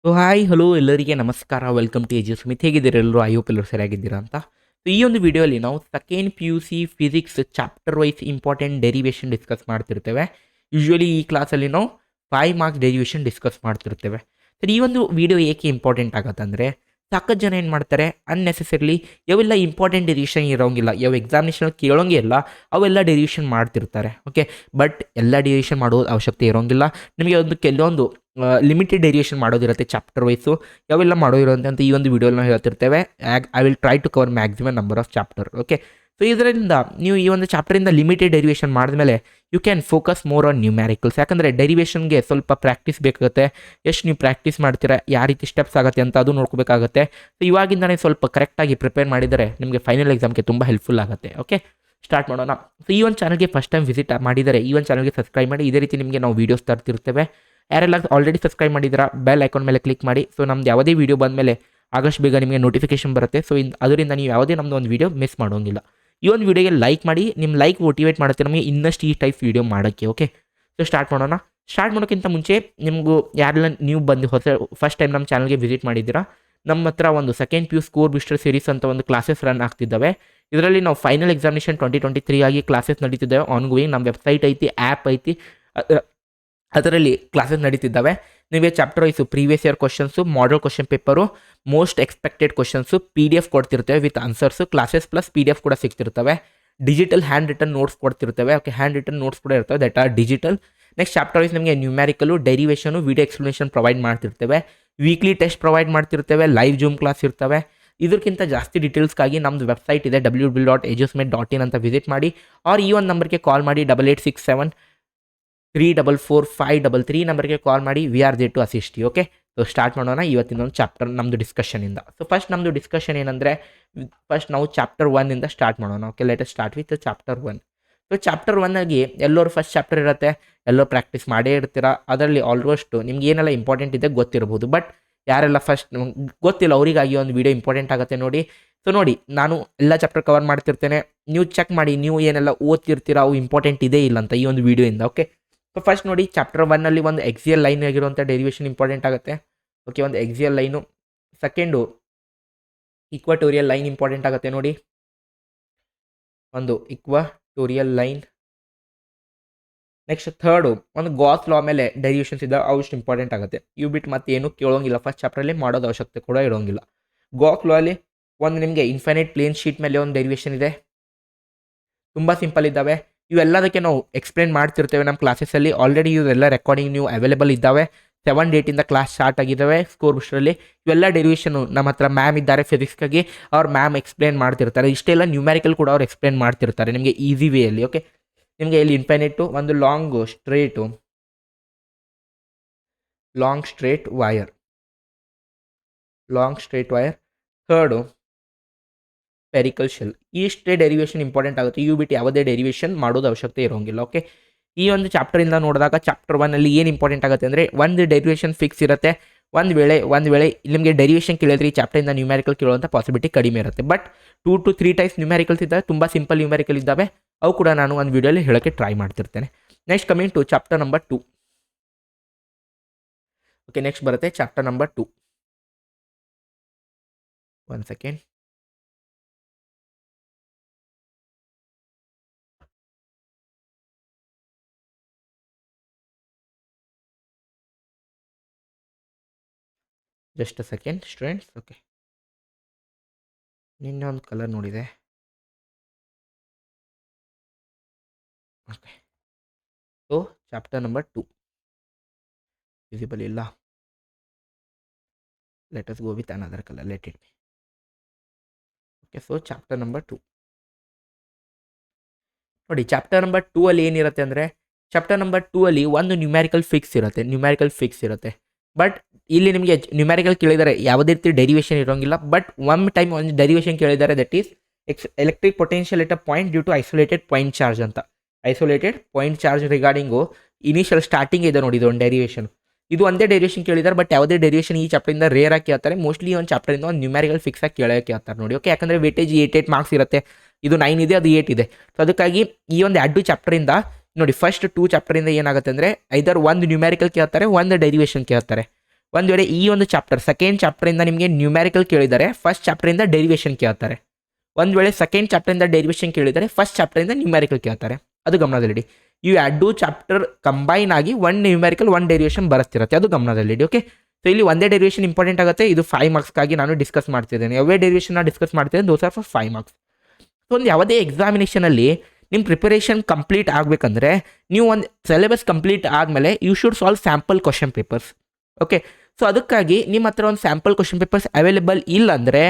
So hi hello ಎಲ್ಲರಿಗೆ ನಮಸ್ಕಾರ. Welcome to Edusmith. ಹೇಗಿದ್ದೀರಾ ಎಲ್ಲರೂ? ಐ ಹೋಪ್ ಎಲ್ಲರೂ ಸರಿಯಾಗಿದ್ದೀರಾ ಅಂತ. ಸೊ ಈ ಒಂದು ವಿಡಿಯೋಲಿ ನಾವು second PUC physics chapter wise important derivation discuss ಮಾಡ್ತಿರ್ತೇವೆ. ಯೂಶ್ವಲಿ ಈ ಕ್ಲಾಸಲ್ಲಿ ನಾವು 5 ಮಾರ್ಕ್ಸ್ ಡೆರಿವೇಷನ್ ಡಿಸ್ಕಸ್ ಮಾಡ್ತಿರ್ತೇವೆ. ಸರ್, ಈ ಒಂದು ವಿಡಿಯೋ ಏಕೆ ಇಂಪಾರ್ಟೆಂಟ್ ಆಗುತ್ತಂದರೆ, ಸಾಕಷ್ಟು ಜನ ಏನು ಮಾಡ್ತಾರೆ, ಅನ್ನೆಸೆಸರಿಲಿ ಯಾವೆಲ್ಲ ಇಂಪಾರ್ಟೆಂಟ್ ಡೆರಿವೇಷನ್ ಇರೋಂಗಿಲ್ಲ, ಯಾವ ಎಕ್ಸಾಮಿನೇಷನ್ ಕೇಳೋಂಗೆ ಇಲ್ಲ, ಅವೆಲ್ಲ ಡೆರಿವೇಷನ್ ಮಾಡ್ತಿರ್ತಾರೆ. ಓಕೆ, ಬಟ್ ಎಲ್ಲ ಡೆರಿವೇಷನ್ ಮಾಡೋ ಅವಶ್ಯಕತೆ ಇರೋಂಗಿಲ್ಲ. ನಿಮಗೆ ಒಂದು ಕೆಲವೊಂದು ಲಿಮಿಟೆಡ್ ಡೆರಿವೇಷನ್ ಮಾಡೋದಿರುತ್ತೆ ಚಾಪ್ಟರ್ ವೈಸು. ಯಾವೆಲ್ಲ ಮಾಡೋದಿರುತ್ತೆ ಅಂತ ಈ ಒಂದು ವಿಡಿಯೋನ ಹೇಳ್ತಿರ್ತೇವೆ. I will try to cover maximum number of chapter. Okay, so ಇದರಿಂದ ನೀವು ಈ ಒಂದು ಚಾಪ್ಟರಿಂದ ಲಿಮಿಟೆಡ್ ಡೆರಿವೇಷನ್ ಮಾಡಿದ್ಮೇಲೆ you can focus more on numericals. ಯಾಕಂದರೆ ಡೆರಿವೇಷನ್ಗೆ ಸ್ವಲ್ಪ ಪ್ರಾಕ್ಟೀಸ್ ಬೇಕಾಗುತ್ತೆ. ಎಷ್ಟು ನೀವು ಪ್ರಾಕ್ಟೀಸ್ ಮಾಡ್ತೀರಾ, ಯಾವ ರೀತಿ ಸ್ಟೆಪ್ಸ್ ಆಗುತ್ತೆ ಅಂತ ಅದು ನೋಡ್ಕೋಬೇಕಾಗುತ್ತೆ. ಸೊ ಇವಾಗಿಂದನೇ ಸ್ವಲ್ಪ ಕರೆಕ್ಟಾಗಿ ಪ್ರಿಪೇರ್ ಮಾಡಿದರೆ ನಿಮಗೆ ಫೈನಲ್ ಎಕ್ಸಾಮ್ಗೆ ತುಂಬ ಹೆಲ್ಪ್ಫುಲ್ ಆಗುತ್ತೆ. ಓಕೆ, ಸ್ಟಾರ್ಟ್ ಮಾಡೋಣ. ಸೊ ಈ ಒಂದು ಚಾನಲ್ಗೆ ಫಸ್ಟ್ ಟೈಮ್ ವಿಸಿಟ್ ಮಾಡಿದರೆ ಈ ಒಂದು ಚಾನಲ್ಗೆ ಸಬ್ಸ್ಕ್ರೈಬ್ ಮಾಡಿ. ಇದೇ ರೀತಿ ನಿಮಗೆ ನಾವು ವೀಡಿಯೋಸ್ ತರ್ತಿರ್ತೇವೆ. ಯಾರೆಲ್ಲ ಆಲ್ರೆಡಿ ಸಬ್ಸ್ಕ್ರೈಬ್ ಮಾಡಿದ್ದೀರಾ, ಬೆಲ್ ಐಕಾನ್ ಮೇಲೆ ಕ್ಲಿಕ್ ಮಾಡಿ. ಸೊ ನಮ್ದು ಯಾವುದೇ ವೀಡಿಯೋ ಬಂದಮೇಲೆ ಆದಷ್ಟು ಬೇಗ ನಿಮಗೆ ನೋಟಿಫಿಕೇಶನ್ ಬರುತ್ತೆ. ಸೊ ಅದರಿಂದ ನೀವು ಯಾವುದೇ ನಮ್ಮದು ಒಂದು ವೀಡಿಯೋ ಮಿಸ್ ಮಾಡೋಂಗಿಲ್ಲ. ಈ ಒಂದು ವೀಡಿಯೋಗೆ ಲೈಕ್ ಮಾಡಿ. ನಿಮ್ಮ ಲೈಕ್ ಮೋಟಿವೇಟ್ ಮಾಡುತ್ತೆ ನಮಗೆ ಇನ್ನಷ್ಟು ಈ ಟೈಪ್ ವೀಡಿಯೋ ಮಾಡೋಕ್ಕೆ. ಓಕೆ, ಸೊ ಸ್ಟಾರ್ಟ್ ಮಾಡೋಣ. ಸ್ಟಾರ್ಟ್ ಮಾಡೋಕ್ಕಿಂತ ಮುಂಚೆ ನಿಮಗೂ ಯಾರೆಲ್ಲ ನೀವು ಬಂದು ಫಸ್ಟ್ ಟೈಮ್ ನಮ್ಮ ಚಾನಲ್ಗೆ ವಿಸಿಟ್ ಮಾಡಿದ್ದೀರಾ, ನಮ್ಮ ಹತ್ರ ಒಂದು second PU score buster series ಅಂತ ಒಂದು ಕ್ಲಾಸಸ್ ರನ್ ಆಗ್ತಿದ್ದಾವೆ. ಇದರಲ್ಲಿ ನಾವು ಫೈನಲ್ ಎಕ್ಸಾಮಿನೇಷನ್ 2023 ಆಗಿ ಕ್ಲಾಸಸ್ ನಡೀತಿದ್ದಾವೆ. ಆನ್ಗೋಯಿಂಗ್ ನಮ್ಮ ವೆಬ್ಸೈಟ್ ಐತಿ, ಆ್ಯಪ್ ಐತಿ, ಅದರಲ್ಲಿ ಕ್ಲಾಸಸ್ ನಡೀತಿದ್ದಾವೆ. ನೀವೇ chapter wise previous year questions, model question paper, most expected questions PDF ಕೊಡ್ತಿರ್ತೇವೆ with answers. Classes plus PDF ಕೂಡ ಸಿಗ್ತಿರ್ತವೆ. ಡಿಜಿಟಲ್ ಹ್ಯಾಂಡ್ ರಿಟನ್ ನೋಟ್ಸ್ ಕೊಡ್ತಿರ್ತೇವೆ. ಓಕೆ, ಹ್ಯಾಂಡ್ ರಿಟನ್ ನೋಟ್ಸ್ ಕೂಡ ಇರ್ತವೆ, that are digital. Next chapter wise ನಿಮಗೆ numerical, derivation, video explanation provide ಮಾಡ್ತಿರ್ತೇವೆ. Weekly test provide ಮಾಡ್ತಿರ್ತೇವೆ. Live zoom class ಇರ್ತವೆ. ಇದಕ್ಕಿಂತ ಜಾಸ್ತಿ ಡೀಟೇಲ್ಸ್ಗಾಗಿ ನಮ್ಮದು ವೆಬ್ಸೈಟ್ ಇದೆ www.edusumit.in ಅಂತ ವಿಸಿಟ್ ಮಾಡಿ. ಆರ್ ಈ ಒಂದು ನಂಬರ್ಗೆ ಕಾಲ್ ಮಾಡಿ, 8867 344 533 ನಂಬರ್ಗೆ ಕಾಲ್ ಮಾಡಿ. We are there to assist you. Okay, so start ಮಾಡೋಣ ಇವತ್ತಿನ ಒಂದು ಚಾಪ್ಟರ್ ನಮ್ಮದು ಡಿಸ್ಕಷನಿಂದ. ಸೊ ಫಸ್ಟ್ ನಮ್ಮದು ಡಿಸ್ಕಷನ್ ಏನಂದರೆ, ಫಸ್ಟ್ ನಾವು ಚಾಪ್ಟರ್ 1 ಇಂದ ಸ್ಟಾರ್ಟ್ ಮಾಡೋಣ. Okay, let us start with chapter 1. So chapter 1 ಆಗಿ ಎಲ್ಲರೂ ಫಸ್ಟ್ ಚಾಪ್ಟರ್ ಇರುತ್ತೆ, ಎಲ್ಲೋ ಪ್ರಾಕ್ಟೀಸ್ ಮಾಡೇ ಇರ್ತೀರಾ. ಅದರಲ್ಲಿ ಆಲ್ಮೋಸ್ಟ್ ನಿಮ್ಗೆ ಏನೆಲ್ಲ ಇಂಪಾರ್ಟೆಂಟ್ ಇದೆ ಗೊತ್ತಿರ್ಬೋದು. ಬಟ್ ಯಾರೆಲ್ಲ ಫಸ್ಟ್ ಗೊತ್ತಿಲ್ಲ ಅವರಿಗಾಗಿ ಒಂದು ವಿಡಿಯೋ ಇಂಪಾರ್ಟೆಂಟ್ ಆಗುತ್ತೆ ನೋಡಿ. ಸೊ ನೋಡಿ, ನಾನು ಎಲ್ಲ ಚಾಪ್ಟರ್ ಕವರ್ ಮಾಡ್ತಿರ್ತೇನೆ, ನೀವು ಚೆಕ್ ಮಾಡಿ ನೀವು ಏನೆಲ್ಲ ಓದ್ತಿರ್ತೀರಾ ಅವು ಇಂಪಾರ್ಟೆಂಟ್ ಇದೆ ಇಲ್ಲ ಅಂತ ಈ ಒಂದು ವಿಡಿಯೋಯಿಂದ. ಓಕೆ, ಸೊ ಫಸ್ಟ್ ನೋಡಿ, ಚಾಪ್ಟರ್ 1 ಒಂದು ಎಕ್ಸಿಯಲ್ ಲೈನ್ ಆಗಿರುವಂಥ ಡೆರಿವೇಷನ್ ಇಂಪಾರ್ಟೆಂಟ್ ಆಗುತ್ತೆ. ಓಕೆ, ಒಂದು axial line. Second equatorial line important ಆಗುತ್ತೆ ನೋಡಿ, ಒಂದು ಇಕ್ವಟೋರಿಯಲ್ ಲೈನ್. ನೆಕ್ಸ್ಟ್ ಥರ್ಡು ಒಂದು ಗಾಸ್ ಲಾ ಮೇಲೆ ಡೆರಿವೇಷನ್ಸ್ ಇದ್ದಾವೆ, ಅವು ಇಷ್ಟು ಇಂಪಾರ್ಟೆಂಟ್ ಆಗುತ್ತೆ. ಇವು ಬಿಟ್ಟು ಮತ್ತೆ ಏನು ಕೇಳೋಂಗಿಲ್ಲ, ಫಸ್ಟ್ ಚಾಪ್ಟ್ರಲ್ಲಿ ಮಾಡೋದು ಅವಶ್ಯಕತೆ ಕೂಡ ಇರೋಂಗಿಲ್ಲ. ಗಾಸ್ ಲಾ ಅಲ್ಲಿ ಒಂದು ನಿಮಗೆ ಇನ್ಫೈನೈಟ್ ಪ್ಲೇನ್ ಶೀಟ್ ಮೇಲೆ ಒಂದು ಡೆರಿವೇಷನ್ ಇದೆ, ತುಂಬ ಸಿಂಪಲ್ ಇದ್ದಾವೆ. ಇವೆಲ್ಲದಕ್ಕೆ ನಾವು ಎಕ್ಸ್ಪ್ಲೇನ್ ಮಾಡ್ತಿರ್ತೇವೆ ನಮ್ಮ ಕ್ಲಾಸಸ್ಸಲ್ಲಿ. ಆಲ್ರೆಡಿ ಇವೆಲ್ಲ ರೆಕಾರ್ಡಿಂಗ್ ನೀವು ಅವೈಲೇಬಲ್ ಇದ್ದಾವೆ. 7 ಡೇಟಿಂದ ಕ್ಲಾಸ್ ಸ್ಟಾರ್ಟ್ ಆಗಿದ್ದಾವೆ ಸ್ಕೋರ್ ಬುಸ್ಟರಲ್ಲಿ. ಇವೆಲ್ಲ ಡೆರಿವೇಷನು ನಮ್ಮ ಹತ್ರ ಮ್ಯಾಮ್ ಇದ್ದಾರೆ ಫಿಸಿಕ್ಸ್ಗಾಗಿ, ಅವ್ರು ಮ್ಯಾಮ್ ಎಕ್ಸ್ಪ್ಲೇನ್ ಮಾಡ್ತಿರ್ತಾರೆ. ಇಷ್ಟೆಲ್ಲ ನ್ಯೂಮ್ಯಾರಿಕಲ್ ಕೂಡ ಅವ್ರು ಎಕ್ಸ್ಪ್ಲೇನ್ ಮಾಡ್ತಿರ್ತಾರೆ ನಿಮಗೆ ಈಸಿ ವೇಯಲ್ಲಿ. ಓಕೆ, ನಿಮಗೆ ಇಲ್ಲಿ ಇನ್ಫೈನೈಟು, ಒಂದು long straight wire, third spherical shell. ಇಷ್ಟೇ ಡೆರಿವೇಷನ್ ಇಂಪಾರ್ಟೆಂಟ್ ಆಗುತ್ತೆ. ಇವು ಬಿಟ್ಟು ಯಾವುದೇ ಡೆರಿವೇಷನ್ ಮಾಡೋದು ಅವಶ್ಯಕತೆ ಇರೋಂಗಿಲ್ಲ. ಓಕೆ, ಈ ಒಂದು ಚಾಪ್ಟರಿಂದ ನೋಡಿದಾಗ ಚಾಪ್ಟರ್ 1 ಏನು ಇಂಪಾರ್ಟೆಂಟ್ ಆಗುತ್ತೆ ಅಂದರೆ, ಒಂದು ಡೆರಿವೇಷನ್ ಫಿಕ್ಸ್ ಇರುತ್ತೆ. ಒಂದು ವೇಳೆ ನಿಮಗೆ ಡೆರಿವೇಷನ್ ಕೇಳಿದ್ರೆ ಈ ಚಾಪ್ಟರಿಂದ ನ್ಯೂಮ್ಯಾರಿಕಲ್ ಕೇಳುವಂಥ ಪಾಸಿಬಿಲಿಟಿ ಕಡಿಮೆ ಇರುತ್ತೆ. ಬಟ್ 2 to 3 ಟೈಪ್ಸ್ ನ್ಯೂಮ್ಯಾರಿಕಲ್ಸ್ ಇದ್ದಾವೆ, ತುಂಬ ಸಿಂಪಲ್ ನ್ಯೂಮ್ಯಾರಿಕಲ್ ಇದ್ದಾವೆ. ಅವು ಕೂಡ ನಾನು ಒಂದು ವಿಡಿಯೋಲಿ ಹೇಳೋಕ್ಕೆ ಟ್ರೈ ಮಾಡ್ತಿರ್ತೇನೆ. Next coming to chapter number 2. Okay, next ಬರುತ್ತೆ chapter number 2. One second. Just a second students. Okay, ನಿನ್ನೆ ಒಂದು ಕಲರ್ ನೋಡಿದೆ. Okay, so chapter number 2 visible ಇಲ್ಲ. Let us go with another colour, let it be. Okay, so chapter number 2 ನೋಡಿ. Chapter number 2 ಅಲ್ಲಿ ಏನಿರುತ್ತೆ ಅಂದರೆ, chapter number 2 ಅಲ್ಲಿ ಒಂದು ನ್ಯೂಮ್ಯಾರಿಕಲ್ ಫಿಕ್ಸ್ ಇರುತ್ತೆ. ಬಟ್ ಇಲ್ಲಿ ನಿಮಗೆ ನ್ಯೂಮ್ಯಾರಿಕಲ್ ಕೇಳಿದರೆ ಯಾವುದೇ ರೀತಿ ಡೆರಿವೇಷನ್ ಇರೋಂಗಿಲ್ಲ. ಬಟ್ ಒನ್ ಟೈಮ್ ಒಂದು ಡೆರಿವೇಷನ್ ಕೇಳಿದ್ದಾರೆ, that is electric potential at a point due to isolated point charge ಅಂತ. Isolated point charge regarding initial starting ಇದೆ ನೋಡಿ, ಇದು ಒಂದು ಡೆರಿವೇಷನ್. ಇದು ಒಂದೇ ಡೆರಿವೇಷನ್ ಕೇಳಿದ್ದಾರೆ. ಬಟ್ ಯಾವುದೇ ಡೆರಿವೇಷನ್ ಈ ಚಾಪ್ಟರಿಂದ ರೇರ್ ಆಗಿ ಕೇಳ್ತಾರೆ. ಮೋಸ್ಟ್ಲಿ ಒಂದು ಚಾಪ್ಟರಿಂದ ಒಂದು ನ್ಯೂಮ್ಯಾರಿಕಲ್ ಫಿಕ್ಸ್ ಆಗಿ ಕೇಳ್ತಾರೆ ನೋಡಿ. ಓಕೆ, ಯಾಕಂದರೆ ವೇಟೇಜ್ 8 ಮಾರ್ಕ್ಸ್ ಇರುತ್ತೆ. ಇದು 9 ಇದೆ, ಅದು 8 ಇದೆ. ಸೊ ಅದಕ್ಕಾಗಿ ಈ ಒಂದು 2 ಚಾಪ್ಟರಿಂದ ನೋಡಿ, ಫಸ್ಟ್ 2 ಚಾಪ್ಟರಿಂದ ಏನಾಗುತ್ತೆ ಅಂದರೆ, ಐದರ್ ಒಂದು ನ್ಯೂಮ್ಯಾರಿಕಲ್ ಕೇಳ್ತಾರೆ, ಒಂದು ಡೆರಿವೇಷನ್ ಕೇಳ್ತಾರೆ. ಒಂದು ವೇಳೆ ಈ ಒಂದು ಚಾಪ್ಟರ್ ಸೆಕೆಂಡ್ ಚಾಪ್ಟರಿಂದ ನಿಮಗೆ ನ್ಯೂಮ್ಯಾರಿಕಲ್ ಕೇಳಿದ್ದಾರೆ, ಫಸ್ಟ್ ಚಾಪ್ಟರಿಂದ ಡೆರಿವೇಷನ್ ಕೇಳ್ತಾರೆ. ಒಂದು ವೇಳೆ ಸೆಕೆಂಡ್ ಚಾಪ್ಟರಿಂದ ಡೆರಿವೇಷನ್ ಕೇಳಿದರೆ ಫಸ್ಟ್ ಚಾಪ್ಟರಿಂದ ನ್ಯೂಮ್ಯಾರಿಕಲ್ ಕೇಳ್ತಾರೆ, ಅದು ಗಮನದಲ್ಲಿಡಿ. ಇವು ಎರಡು ಚಾಪ್ಟರ್ ಕಂಬೈನ್ ಆಗಿ ಒನ್ ನ್ಯೂಮ್ಯಾರಿಕಲ್ ಒನ್ ಡೆರಿವೇಷನ್ ಬರುತ್ತಿರುತ್ತೆ, ಅದು ಗಮನದಲ್ಲಿಡಿ. ಓಕೆ, ಸೊ ಇಲ್ಲಿ ಒಂದೇ ಡೆರಿವೇಷನ್ ಇಂಪಾರ್ಟೆಂಟ್ ಆಗುತ್ತೆ, ಇದು 5 ಮಾರ್ಕ್ಸ್ಗಾಗಿ ನಾನು ಡಿಸ್ಕಸ್ ಮಾಡ್ತಿದ್ದೇನೆ. ಯಾವೇ ಡೆರಿವೇಷನ್ ನಾನು ಡಿಸ್ಕಸ್ ಮಾಡ್ತಿದ್ದೇನೆ those are for 5 marks. So ಒಂದು ಯಾವುದೇ ಎಕ್ಸಾಮಿನೇಷನಲ್ಲಿ ನಿಮ್ಮ ಪ್ರಿಪರೇಷನ್ ಕಂಪ್ಲೀಟ್ ಆಗಬೇಕಂದ್ರೆ ನೀವು ಒಂದು ಸಿಲೆಬಸ್ ಕಂಪ್ಲೀಟ್ ಆದಮೇಲೆ you should solve sample question papers. Okay, so ಅದಕ್ಕಾಗಿ ನಿಮ್ಮ ಹತ್ರ ಒಂದು ಸ್ಯಾಂಪಲ್ ಕ್ವಶನ್ ಪೇಪರ್ಸ್ ಅವೈಲೇಬಲ್ ಇಲ್ಲ ಅಂದರೆ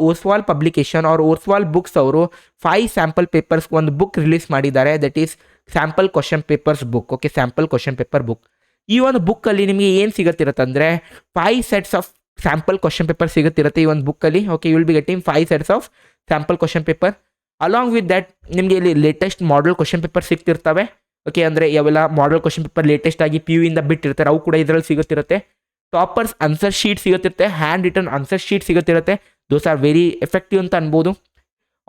ಓಸ್ವಾಲ್ ಪಬ್ಲಿಕೇಶನ್ ಅವ್ರ ಓಸ್ವಾಲ್ ಬುಕ್ಸ್ ಅವರು 5 ಸ್ಯಾಂಪಲ್ ಪೇಪರ್ಸ್ ಒಂದು ಬುಕ್ ರಿಲೀಸ್ ಮಾಡಿದ್ದಾರೆ, that is sample question papers book. Okay, sample question paper book. ಈ ಒಂದು ಬುಕ್ಕಲ್ಲಿ ನಿಮಗೆ ಏನು ಸಿಗುತ್ತಿರುತ್ತೆ ಅಂದರೆ 5 sets of sample question paper ಸಿಗುತ್ತಿರುತ್ತೆ ಈ ಒಂದು ಬುಕ್ಕಲ್ಲಿ. Okay, you will be getting 5 sets of sample question paper. Along with that ನಿಮಗೆ ಇಲ್ಲಿ ಲೇಟೆಸ್ಟ್ ಮಾಡಲ್ ಕ್ವಶನ್ ಪೇಪರ್ ಸಿಗ್ತಿರ್ತವೆ. ಓಕೆ, ಅಂದರೆ ಯಾವೆಲ್ಲ ಮಾಡಲ್ ಕ್ವಶನ್ ಪೇಪರ್ ಲೇಟೆಸ್ಟ್ ಆಗಿ PU ಇಂದ ಬಿಟ್ಟಿರ್ತಾರೆ ಅವು ಕೂಡ ಇದರಲ್ಲಿ ಸಿಗುತ್ತಿರುತ್ತೆ. ಟಾಪರ್ಸ್ ಆನ್ಸರ್ ಶೀಟ್ ಸಿಗುತ್ತಿರುತ್ತೆ, ಹ್ಯಾಂಡ್ ರಿಟರ್ನ್ ಆನ್ಸರ್ ಶೀಟ್ ಸಿಗುತ್ತಿರುತ್ತೆ, ದೋಸ್ ಆರ್ ವೆರಿ ಎಫೆಕ್ಟಿವ್ ಅಂತ ಅನ್ಬೋದು.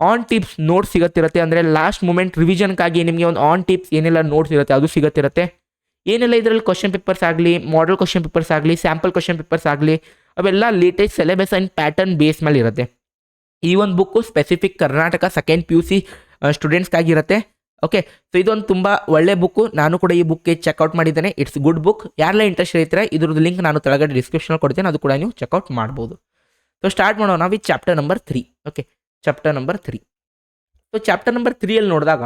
ಆನ್ ಟಿಪ್ಸ್ ನೋಟ್ಸ್ ಸಿಗುತ್ತಿರುತ್ತೆ, ಅಂದರೆ ಲಾಸ್ಟ್ ಮೂಮೆಂಟ್ ರಿವಿಷನ್ಗಾಗಿ ನಿಮಗೆ ಒಂದು ಆನ್ ಟಿಪ್ಸ್ ಏನೆಲ್ಲ ನೋಟ್ಸ್ ಇರುತ್ತೆ ಅದು ಸಿಗುತ್ತಿರುತ್ತೆ. ಏನೆಲ್ಲ ಇದರಲ್ಲಿ ಕ್ವಶನ್ ಪೇಪರ್ಸ್ ಆಗಲಿ, ಮಾಡಲ್ ಕ್ವಶನ್ ಪೇಪರ್ಸ್ ಆಗಲಿ, ಸ್ಯಾಂಪಲ್ ಕ್ವಶನ್ ಪೇಪರ್ಸ್ ಆಗಲಿ, ಅವೆಲ್ಲ latest syllabus and pattern base ಮೇಲೆ ಇರುತ್ತೆ. ಈ ಒಂದು book specific Karnataka second PUC ಸ್ಟೂಡೆಂಟ್ಸ್ಗಾಗಿರುತ್ತೆ. ಓಕೆ, ಸೊ ಇದೊಂದು ತುಂಬ ಒಳ್ಳೆ ಬುಕ್ಕು, ನಾನು ಕೂಡ ಈ ಬುಕ್ಗೆ ಚೆಕ್ಔಟ್ ಮಾಡಿದ್ದೇನೆ. It's good book. ಯಾರೆಲ್ಲ ಇಂಟ್ರೆಸ್ಟ್ ಇರ್ತಾರೆ ಇದ್ರದ್ದು ಲಿಂಕ್ ನಾನು ಕೆಳಗಡೆ ಡಿಸ್ಕ್ರಿಪ್ಷನಲ್ಲಿ ಕೊಡ್ತೇನೆ, ಅದು ಕೂಡ ನೀವು ಚೆಕ್ಔಟ್ ಮಾಡ್ಬೋದು. ಸೊ ಸ್ಟಾರ್ಟ್ ಮಾಡೋಣ with chapter number 3. Okay, chapter number 3. So chapter number 3 ನೋಡಿದಾಗ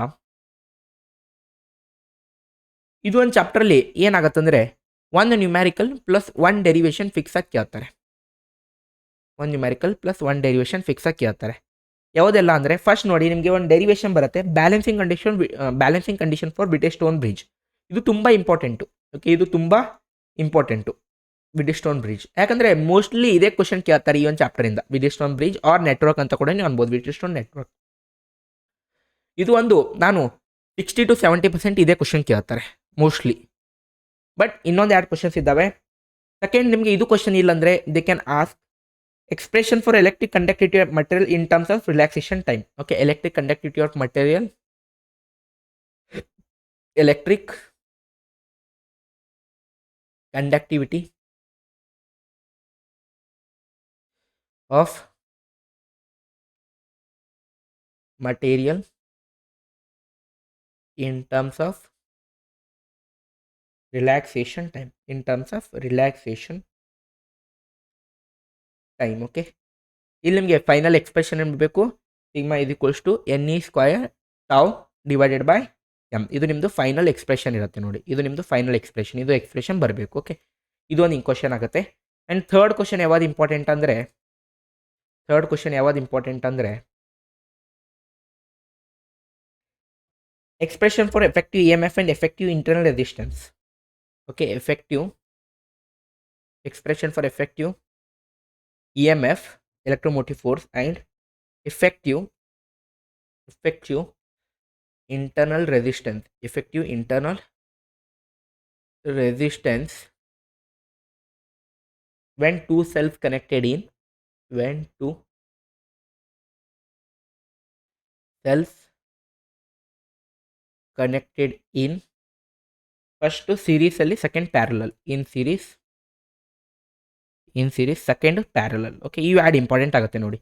ಇದು ಒಂದು ಚಾಪ್ಟ್ರಲ್ಲಿ ಏನಾಗತ್ತಂದರೆ ಒಂದು numerical plus one derivation fix ಆಗಿ ಕೇಳ್ತಾರೆ. ಒಂದು numerical plus one derivation fix ಆಗಿ ಕೇಳ್ತಾರೆ. ಯಾವುದೆಲ್ಲ ಅಂದರೆ ಫಸ್ಟ್ ನೋಡಿ ನಿಮಗೆ ಒಂದು ಡೆರಿವೇಷನ್ ಬರುತ್ತೆ, ಬ್ಯಾಲೆನ್ಸಿಂಗ್ ಕಂಡೀಷನ್ ಫಾರ್ ವಿಟೆಸ್ಟೋನ್ ಬ್ರಿಡ್ಜ್. ಇದು ತುಂಬ ಇಂಪಾರ್ಟೆಂಟು. ಓಕೆ, ಇದು ತುಂಬ ಇಂಪಾರ್ಟೆಂಟು ವಿಟೆಸ್ಟೋನ್ ಬ್ರಿಡ್ಜ್. ಯಾಕಂದರೆ ಮೋಸ್ಟ್ಲಿ ಇದೇ ಕ್ವಶನ್ ಕೇಳ್ತಾರೆ ಈ ಒಂದು ಚಾಪ್ಟರಿಂದ, ವಿಟೆಸ್ಟೋನ್ ಬ್ರಿಡ್ಜ್ ಆರ್ ನೆಟ್ವರ್ಕ್ ಅಂತ ಕೂಡ ನೀವು ಅನ್ಬೋದು, ವಿಟೆಸ್ಟೋನ್ ನೆಟ್ವರ್ಕ್. ಇದು ಒಂದು ನಾನು 60 to 70% ಇದೇ ಕ್ವಶನ್ ಕೇಳ್ತಾರೆ ಮೋಸ್ಟ್ಲಿ. ಬಟ್ ಇನ್ನೊಂದು 2 ಕ್ವಶನ್ಸ್ ಇದ್ದಾವೆ. ಸೆಕೆಂಡ್ ನಿಮಗೆ ಇದು ಕ್ವಶನ್ ಇಲ್ಲಾಂದರೆ they can ask expression for electric conductivity of material in terms of relaxation time. Okay, electric conductivity of material, electric conductivity of material in terms of relaxation time, in terms of relaxation time. Okay, ಇಲ್ಲಿ ನಿಮಗೆ final expression ಏನು ಬೇಕು, sigma is equals to NE square tau divided by M. ಇದು ನಿಮ್ಮದು final expression ಇರುತ್ತೆ ನೋಡಿ, ಇದು ನಿಮ್ಮದು ಫೈನಲ್ ಎಕ್ಸ್ಪ್ರೆಷನ್, ಇದು ಎಕ್ಸ್ಪ್ರೆಷನ್ ಬರಬೇಕು. ಓಕೆ, ಇದು ಒಂದು ಕ್ವಶನ್ ಆಗುತ್ತೆ. ಆ್ಯಂಡ್ ಥರ್ಡ್ ಕ್ವಶನ್ ಯಾವ್ದು ಇಂಪಾರ್ಟೆಂಟ್ ಅಂದರೆ expression for effective EMF and effective internal resistance. Okay, expression for effective EMF electromotive force and effective internal resistance when two cells connected in first series ಅಲ್ಲಿ second parallel, in series second parallel. Okay, ಇವು add important ಆಗುತ್ತೆ ನೋಡಿ.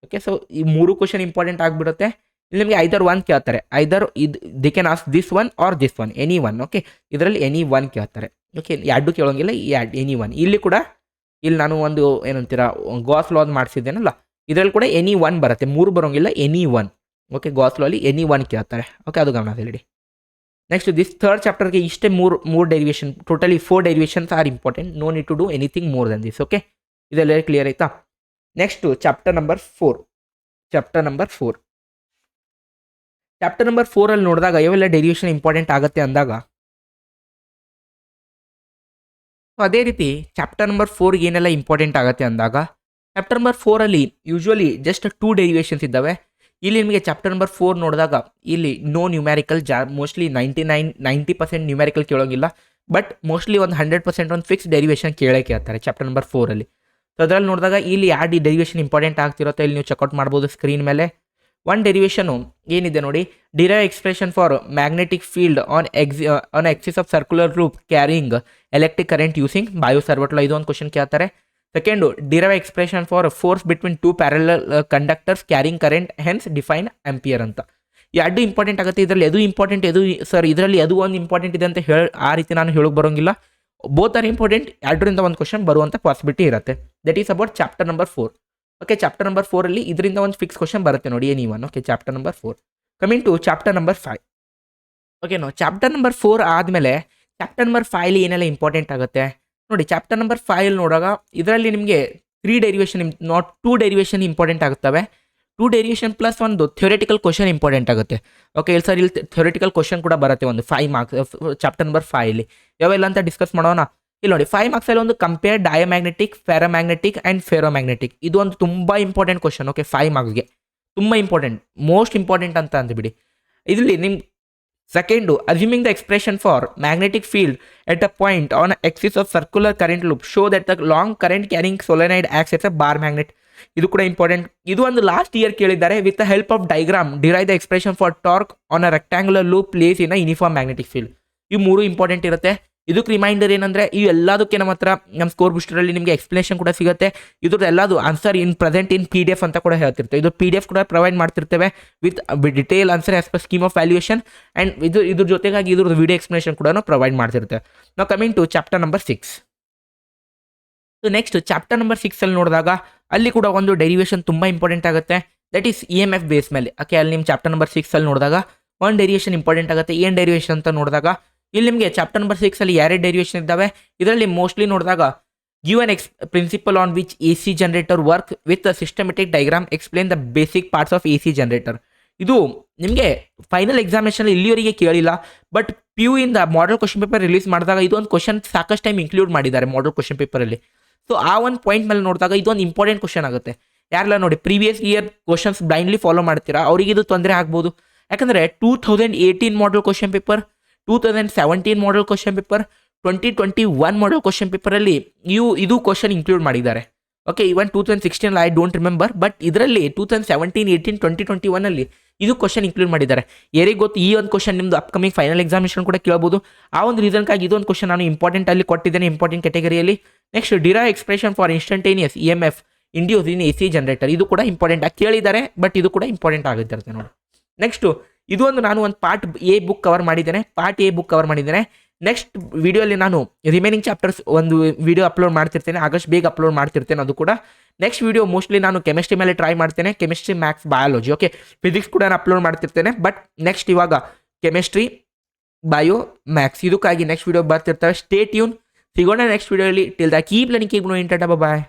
Okay, so ಈ 3 question important ಆಗಿಬಿಡುತ್ತೆ. ಇಲ್ಲಿ ನಿಮಗೆ ಐದರ್ one ಕೇಳ್ತಾರೆ, either ಇದು they can ask this one or this one, any one. Okay, ಇದರಲ್ಲಿ ಎನಿ ಒನ್ ಕೇಳ್ತಾರೆ. ಓಕೆ, ಎರಡು ಕೇಳೋಂಗಿಲ್ಲ, ಎನಿ ಒನ್. ಇಲ್ಲಿ ಕೂಡ ಇಲ್ಲಿ ನಾನು ಒಂದು ಏನಂತೀರ ಗಾಸ್ ಲಾದ್ ಮಾಡಿಸಿದ್ದೇನಲ್ಲ, ಇದರಲ್ಲಿ ಕೂಡ ಎನಿ ಒನ್ ಬರುತ್ತೆ, 3 ಬರೋಂಗಿಲ್ಲ, ಎನಿ ಒನ್. ಓಕೆ, ಗಾಸ್ ಲಾಲಿ ಎನಿ ಒನ್ ಕೇಳ್ತಾರೆ. ಓಕೆ, ಅದು ಗಮನದಲ್ಲಿಡಿ. ನೆಕ್ಸ್ಟ್ ದಿಸ್ ಥರ್ಡ್ ಚಾಪ್ಟರ್ಗೆ ಇಷ್ಟೇ ಮೂರು derivation, totally 4 derivations are important, no need to do anything more than this. Okay, ಇದೆಲ್ಲ ಕ್ಲಿಯರ್ ಆಯ್ತಾ? Next chapter number 4. Chapter number 4ಅಲ್ಲಿ ನೋಡಿದಾಗ ಯಾವೆಲ್ಲ ಡೆರಿವೇಷನ್ ಇಂಪಾರ್ಟೆಂಟ್ ಆಗುತ್ತೆ ಅಂದಾಗ, ಅದೇ ರೀತಿ ಚಾಪ್ಟರ್ ನಂಬರ್ 4ಗೆ ಏನೆಲ್ಲ ಇಂಪಾರ್ಟೆಂಟ್ ಆಗುತ್ತೆ ಅಂದಾಗ, ಚಾಪ್ಟರ್ ನಂಬರ್ 4ಅಲ್ಲಿ ಯೂಶ್ವಲಿ ಜಸ್ಟ್ 2 ಡೆರಿವೇಷನ್ಸ್ ಇದ್ದಾವೆ. ಇಲ್ಲಿ ನಿಮಗೆ ಚಾಪ್ಟರ್ ನಂಬರ್ 4 ನೋಡಿದಾಗ ಇಲ್ಲಿ ನೋ ನ್ಯೂಮ್ಯಾರಿಕಲ್, ಮೋಸ್ಟ್ಲಿ 90% ನ್ಯೂಮ್ಯಾರಿಕಲ್ ಕೇಳೋಂಗಿಲ್ಲ, ಬಟ್ ಮೋಸ್ಟ್ಲಿ ಒಂದು 100% ಒಂದು ಫಿಕ್ಸ್ ಡೆರಿವೇಷನ್ ಕೇಳ್ತಾರೆ ಚಾಪ್ಟರ್ ನಂಬರ್ 4ಅಲ್ಲಿ. ಸೊ ಅದರಲ್ಲಿ ನೋಡಿದಾಗ ಇಲ್ಲಿ ಯಾರು ಡೆರಿವೇಷನ್ ಇಂಪಾರ್ಟೆಂಟ್ ಆಗ್ತಿರುತ್ತೆ ಇಲ್ಲಿ ನೀವು ಚೆಕ್ಔಟ್ ಮಾಡ್ಬೋದು ಸ್ಕ್ರೀನ್ ಮೇಲೆ. ಒನ್ ಡೆರಿವೇಷನು ಏನಿದೆ ನೋಡಿ, derive expression for magnetic field on axis of circular loop carrying electric current using Biot Savart law, ಇದು ಒಂದು ಕ್ವಶನ್ ಕೇಳ್ತಾರೆ. Second, derive expression for force between two parallel conductors carrying current hence define ampere ಅಂತ. ಎರಡು important ಆಗುತ್ತೆ. ಇದರಲ್ಲಿ ಅದು important, ಅದು sir ಇದರಲ್ಲಿ ಅದು ಒಂದು ಇಂಪಾರ್ಟೆಂಟ್ ಇದೆ ಅಂತ ಆ ರೀತಿ ನಾನು ಹೇಳೋಕೆ ಬರೋಂಗಿಲ್ಲ. ಬೋತ್ ಆರ್ ಇಂಪಾರ್ಟೆಂಟ್, ಎರಡರಿಂದ ಒಂದು ಕ್ವಶನ್ ಬರುವಂಥ ಪಾಸಿಬಿಲಿಟಿ ಇರುತ್ತೆ. That is about chapter number 4. Okay, chapter number 4 ಇದರಿಂದ ಒಂದು ಫಿಕ್ಸ್ ಕ್ವಶನ್ ಬರುತ್ತೆ ನೋಡಿ, any one. Okay, chapter number 4. Coming to chapter number 5. Okay, chapter number 4 ಆದಮೇಲೆ ಚಾಪ್ಟರ್ ನಂಬರ್ 5 ಏನೆಲ್ಲ ಇಂಪಾರ್ಟೆಂಟ್ ಆಗುತ್ತೆ ನೋಡಿ. ಚಾಪ್ಟರ್ ನಂಬರ್ 5 ನೋಡಾಗ ಇದರಲ್ಲಿ ನಿಮಗೆ 3 ಡೆರಿವೇಷನ್, ನಾಟ್ 2 ಡೆರಿವೇಷನ್ ಇಂಪಾರ್ಟೆಂಟ್ ಆಗುತ್ತವೆ. 2 ಡೆರಿವೇಷನ್ ಪ್ಲಸ್ ಒಂದು ಥಿಯೋರಿಟಿಕಲ್ ಕ್ವಶನ್ ಇಂಪಾರ್ಟೆಂಟ್ ಆಗುತ್ತೆ. ಓಕೆ, ಇಲ್ಲಿ ಸರ್ ಇಲ್ಲಿ ಥಿಯೋರಿಟಿಕಲ್ ಕ್ವಶನ್ ಕೂಡ ಬರುತ್ತೆ ಒಂದು 5 ಮಾರ್ಕ್ಸ್ ಚಾಪ್ಟರ್ ನಂಬರ್ 5 ಯಾವೆಲ್ಲ ಅಂತ ಡಿಸ್ಕಸ್ ಮಾಡೋಣ. ಇಲ್ಲಿ ನೋಡಿ, 5 ಮಾರ್ಕ್ಸಲ್ಲಿ ಒಂದು compare diamagnetic, ferromagnetic and ferromagnetic, ಇದು ಒಂದು ತುಂಬ ಇಂಪಾರ್ಟೆಂಟ್ ಕ್ವಶನ್. ಓಕೆ, 5 ಮಾರ್ಕ್ಸ್ಗೆ ತುಂಬ ಇಂಪಾರ್ಟೆಂಟ್, ಮೋಸ್ಟ್ ಇಂಪಾರ್ಟೆಂಟ್ ಅಂತ ಅಂದ್ಬಿಡಿ. ಇದರಲ್ಲಿ ನಿಮ್ಮ second, assuming the expression for magnetic field at a point on axis of circular current loop show that the long current carrying solenoid acts as a bar magnet, ಇದು ಕೂಡ important. ಇದು ಒಂದು last year ಕೇಳಿದ್ದಾರೆ. With the help of diagram derive the expression for torque on a rectangular loop place in a uniform magnetic field. ಇವು 3 important ಇರುತ್ತೆ. ಇದಕ್ಕೆ reminder ಏನಂದರೆ, ಈ ಎಲ್ಲದಕ್ಕೆ ನಮ್ಮ ಹತ್ರ ನಮ್ಮ ಸ್ಕೋರ್ ಬೂಸ್ಟರಲ್ಲಿ ನಿಮಗೆ ಎಕ್ಸ್ಪ್ಲೇಷನ್ ಕೂಡ ಸಿಗುತ್ತೆ. ಇದ್ರದ್ದು ಎಲ್ಲದು answer in present in PDF ಅಂತ ಕೂಡ ಹೇಳ್ತಿರ್ತೇವೆ. ಇದು PDF ಕೂಡ ಪ್ರೊವೈಡ್ ಮಾಡ್ತಿರ್ತೇವೆ with detail answer as per scheme of valuation and ಇದ್ರ ಜೊತೆಗಾಗಿ ಇದ್ರದ್ದು ವಿಡಿಯೋ ಎಕ್ಸ್ಪ್ಲೇಷನ್ ಕೂಡ ಪ್ರೊವೈಡ್ ಮಾಡ್ತಿರ್ತೇವೆ. ನಾವು coming to chapter number 6. So next chapter number 6 ನೋಡಿದಾಗ ಅಲ್ಲಿ ಕೂಡ ಒಂದು ಡೆರಿವೇಷನ್ ತುಂಬ ಇಂಪಾರ್ಟೆಂಟ್ ಆಗುತ್ತೆ. ದಟ್ ಈಸ್ EMF ಬೇಸ್ ಮೇಲೆ. ಓಕೆ, ಅಲ್ಲಿ ನಿಮ್ಮ ಚಾಪ್ಟರ್ ನಂಬರ್ 6 ನೋಡಿದಾಗ ಒಂದು ಡೆರಿವೇಷನ್ ಇಂಪಾರ್ಟೆಂಟ್ ಆಗುತ್ತೆ. ಏನು ಡೆರಿವೇಷನ್ ಅಂತ ನೋಡಿದಾಗ ಇಲ್ಲಿ ನಿಮಗೆ ಚಾಪ್ಟರ್ ನಂಬರ್ 6 2 ಡೆರಿವೇಷನ್ ಇದ್ದಾವೆ. ಇದರಲ್ಲಿ ಮೋಸ್ಟ್ಲಿ ನೋಡಿದಾಗ give an principle on which AC generator work with systematic diagram explain the basic parts of AC generator. ಇದು ನಿಮಗೆ ಫೈನಲ್ ಎಕ್ಸಾಮಿನೇಷನ್ ಇಲ್ಲಿವರೆಗೆ ಕೇಳಿಲ್ಲ, ಬಟ್ PU ಇಂದ ಮಾಡಲ್ ಕ್ವಶನ್ ಪೇಪರ್ ರಿಲೀಸ್ ಮಾಡಿದಾಗ ಇದೊಂದು ಕ್ವಶನ್ ಸಾಕಷ್ಟು ಟೈಮ್ ಇನ್ಕ್ಲೂಡ್ ಮಾಡಿದ್ದಾರೆ ಮಾಡಲ್ ಕ್ವಶನ್ ಪೇಪರಲ್ಲಿ. ಸೊ ಆ ಒಂದು ಪಾಯಿಂಟ್ ಮೇಲೆ ನೋಡಿದಾಗ ಇದೊಂದು ಇಂಪಾರ್ಟೆಂಟ್ ಕ್ವಶನ್ ಆಗುತ್ತೆ. ಯಾರೆಲ್ಲ ನೋಡಿ previous year questions blindly follow ಮಾಡ್ತೀರಾ ಅವರಿಗೆ ಇದು ತೊಂದರೆ ಆಗ್ಬೋದು. ಯಾಕಂದರೆ 2018 ಮಾಡಲ್ ಕ್ವಶನ್ ಪೇಪರ್, 2017 ಮಾಡಲ್ ಕ್ವಶನ್ ಪೇಪರ್, 2021 ಮಾಡಲ್ ಕ್ವಶನ್ ಪೇಪರಲ್ಲಿ ಇದು ಕ್ವಶನ್ ಇನ್ಕ್ಲೂಡ್ ಮಾಡಿದ್ದಾರೆ. Okay, even 2016 I don't remember, but ಇದರಲ್ಲಿ 2017, 18, 2021 ಇದು ಕ್ವಶನ್ ಇನ್ಕ್ಲೂಡ್ ಮಾಡಿದ್ದಾರೆ. ಯಾರಿಗೆ ಗೊತ್ತು, ಈ ಒಂದು ಕ್ವಶನ್ ನಿಮ್ಮದು ಅಪ್ಕಮಿಂಗ್ ಫೈನಲ್ ಎಕ್ಸಾಮಿನೇಷನ್ ಕೂಡ ಕೇಳಬಹುದು. ಆ ಒಂದು ರೀಸನ್ಗಾಗಿ ಇದೊಂದು ಕ್ವಶನ್ ನಾನು ಇಂಪಾರ್ಟೆಂಟ್ ಅಲ್ಲಿ ಕೊಟ್ಟಿದ್ದೇನೆ, ಇಂಪಾರ್ಟೆಂಟ್ ಕ್ಯಾಟಗರಿಯಲ್ಲಿ. Next, derive expression for instantaneous EMF induce in AC generator, ಇದು ಕೂಡ ಇಂಪಾರ್ಟೆಂಟ್ ಆಗಿ ಕೇಳಿದ್ದಾರೆ, ಬಟ್ ಇದು ಕೂಡ ಇಂಪಾರ್ಟೆಂಟ್ ಆಗಿರುತ್ತೆ ನೋಡಿ. ನೆಕ್ಸ್ಟು ಇದು ಒಂದು ನಾನು ಒಂದು ಪಾರ್ಟ್ A ಬುಕ್ ಕವರ್ ಮಾಡಿದ್ದೇನೆ. ನೆಕ್ಸ್ಟ್ ವಿಡಿಯೋಲಿ ನಾನು ರಿಮೈನಿಂಗ್ ಚಾಪ್ಟರ್ಸ್ ಒಂದು ವಿಡಿಯೋ ಅಪ್ಲೋಡ್ ಮಾಡ್ತಿರ್ತೇನೆ, ಆದಷ್ಟು ಬೇಗ ಅಪ್ಲೋಡ್ ಮಾಡ್ತಿರ್ತೇನೆ. ಅದು ಕೂಡ ನೆಕ್ಸ್ಟ್ ವಿಡಿಯೋ ಮೋಸ್ಟ್ಲಿ ನಾನು ಕೆಮಿಸ್ಟ್ರಿ ಮೇಲೆ ಟ್ರೈ ಮಾಡ್ತೇನೆ, chemistry, maths, biology. Okay, physics ಕೂಡ ನಾನು ಅಪ್ಲೋಡ್ ಮಾಡ್ತಿರ್ತೇನೆ, ಬಟ್ ನೆಕ್ಸ್ಟ್ ಇವಾಗ ಕೆಮಿಸ್ಟ್ರಿ, ಬಯೋ, ಮ್ಯಾಥ್ಸ್ ಇದಕ್ಕಾಗಿ ನೆಕ್ಸ್ಟ್ ವಿಡಿಯೋ ಬರ್ತಿರ್ತವೆ. ಸ್ಟೇ ಟ್ಯೂನ್, ಸಿಗೋಣ ನೆಕ್ಸ್ಟ್ ವಿಡಿಯೋಲಿ. Till the keep learning, keep growing. Tata, bye.